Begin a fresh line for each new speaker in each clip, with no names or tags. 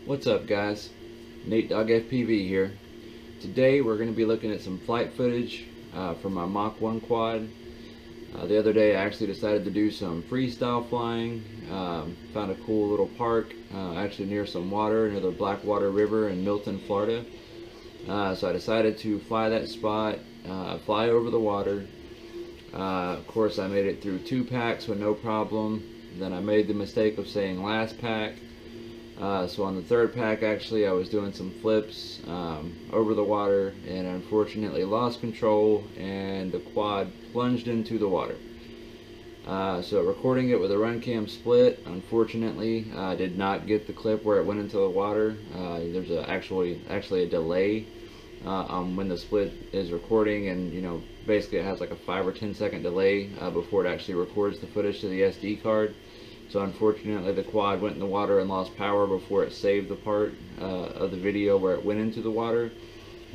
What's up, guys? Nate Dog FPV here. Today we're going to be looking at some flight footage from my Mach 1 quad. The other day I actually decided to do some freestyle flying. Found a cool little park actually near some water, near the Blackwater River in Milton, Florida. So I decided to fly that spot, fly over the water. Of course I made it through 2 packs with no problem. Then I made the mistake of saying last pack. So on the 3rd pack, actually, I was doing some flips over the water and unfortunately lost control and the quad plunged into the water. So recording it with a run cam split, unfortunately, I did not get the clip where it went into the water. There's actually a delay on when the split is recording, and basically it has like a 5 or 10 second delay before it actually records the footage to the SD card. So unfortunately the quad went in the water and lost power before it saved the part of the video where it went into the water.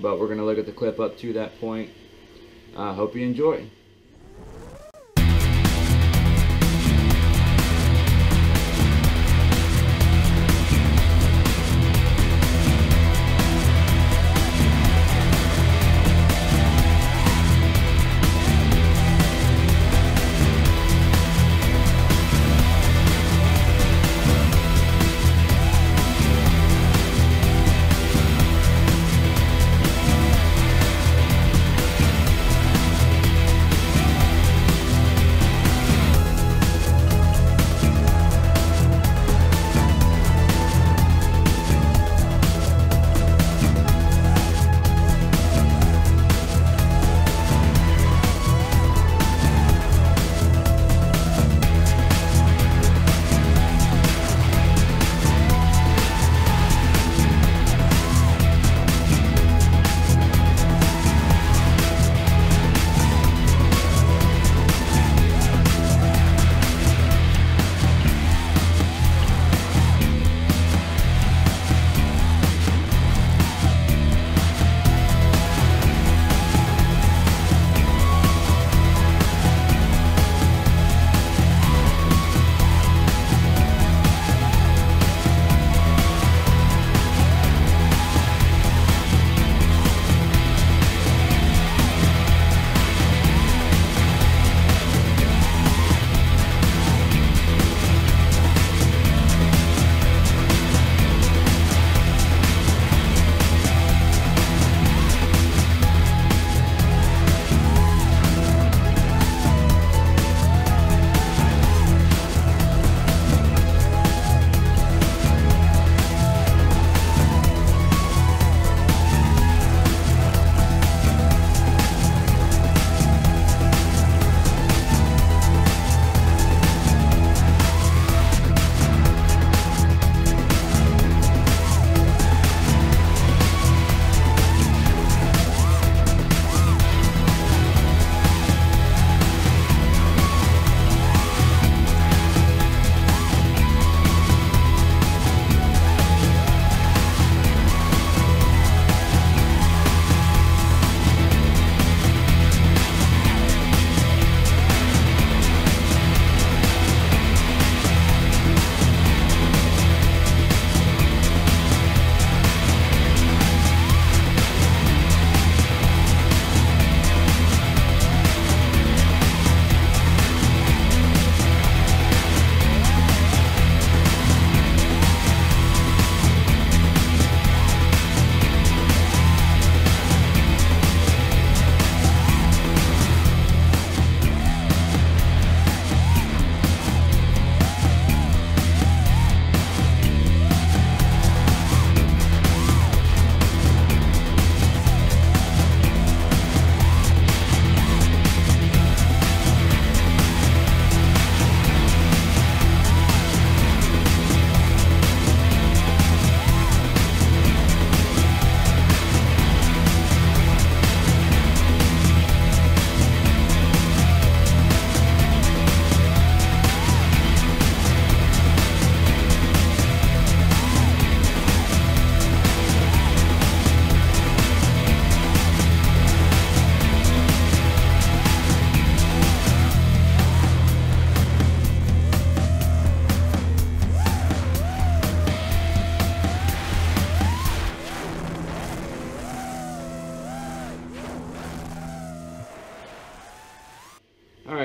But we're going to look at the clip up to that point. Hope you enjoy.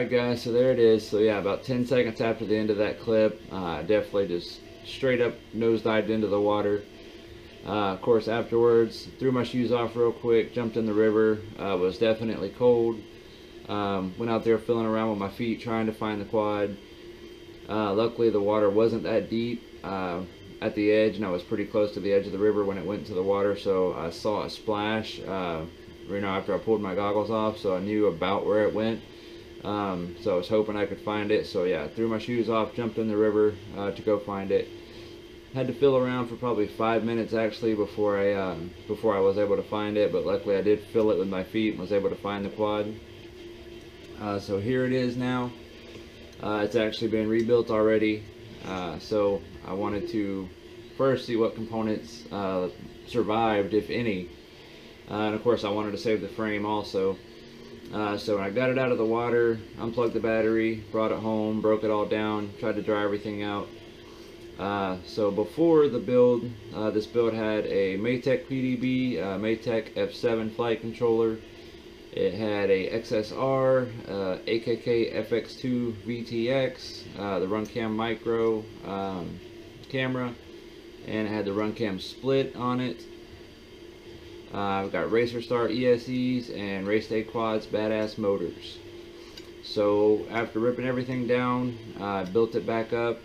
Alright guys, so there it is. So yeah, about 10 seconds after the end of that clip, definitely just straight up nosedived into the water. Of course, afterwards, threw my shoes off real quick, jumped in the river. Was definitely cold. Went out there feeling around with my feet trying to find the quad. Luckily the water wasn't that deep at the edge, and I was pretty close to the edge of the river when it went into the water, so I saw a splash after I pulled my goggles off, so I knew about where it went. So I was hoping I could find it. So yeah, threw my shoes off, jumped in the river to go find it. Had to feel around for probably 5 minutes actually before I was able to find it, but luckily I did fill it with my feet and was able to find the quad. So here it is now. It's actually been rebuilt already. So I wanted to first see what components survived, if any. And of course I wanted to save the frame also. So when I got it out of the water, unplugged the battery, brought it home, broke it all down, tried to dry everything out. So before the build, this build had a Mach PDB, Mach F7 flight controller. It had a XSR, AKK FX2 VTX, the Runcam Micro camera, and it had the Runcam split on it. I've got Racer Star ESEs and Race Day Quads badass motors. So after ripping everything down, I built it back up.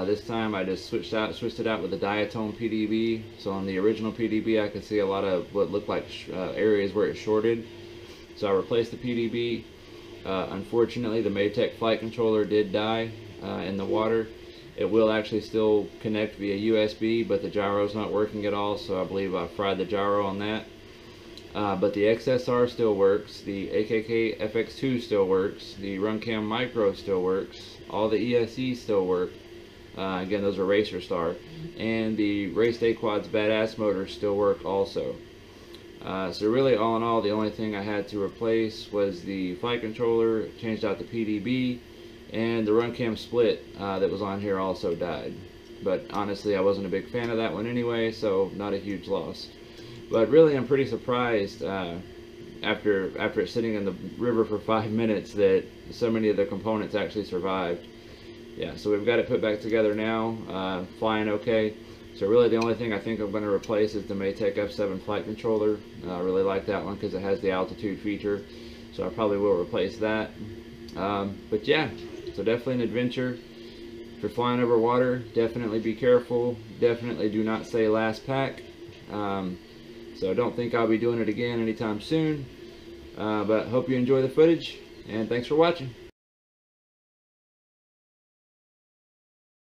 This time I just switched it out with a diatone PDB. So on the original PDB I could see a lot of what looked like areas where it shorted. So I replaced the PDB. Unfortunately the Mach flight controller did die in the water. It will actually still connect via USB, but the gyro's not working at all, so I believe I fried the gyro on that. But the XSR still works, the AKK FX2 still works, the Runcam Micro still works, all the ESEs still work. Again, those are Racer Star. And the Race Day Quads badass motors still work also. So really, all in all, the only thing I had to replace was the flight controller, changed out the PDB, and the Runcam split that was on here also died. But honestly, I wasn't a big fan of that one anyway, so not a huge loss. But really, I'm pretty surprised after it sitting in the river for 5 minutes that so many of the components actually survived. Yeah, so we've got it put back together now, flying okay. So really the only thing I think I'm going to replace is the Mach F7 flight controller. I really like that one because it has the altitude feature, so I probably will replace that. But yeah, so definitely an adventure. If you're flying over water, definitely be careful. Definitely do not say last pack. So I don't think I'll be doing it again anytime soon. But hope you enjoy the footage, and thanks for watching.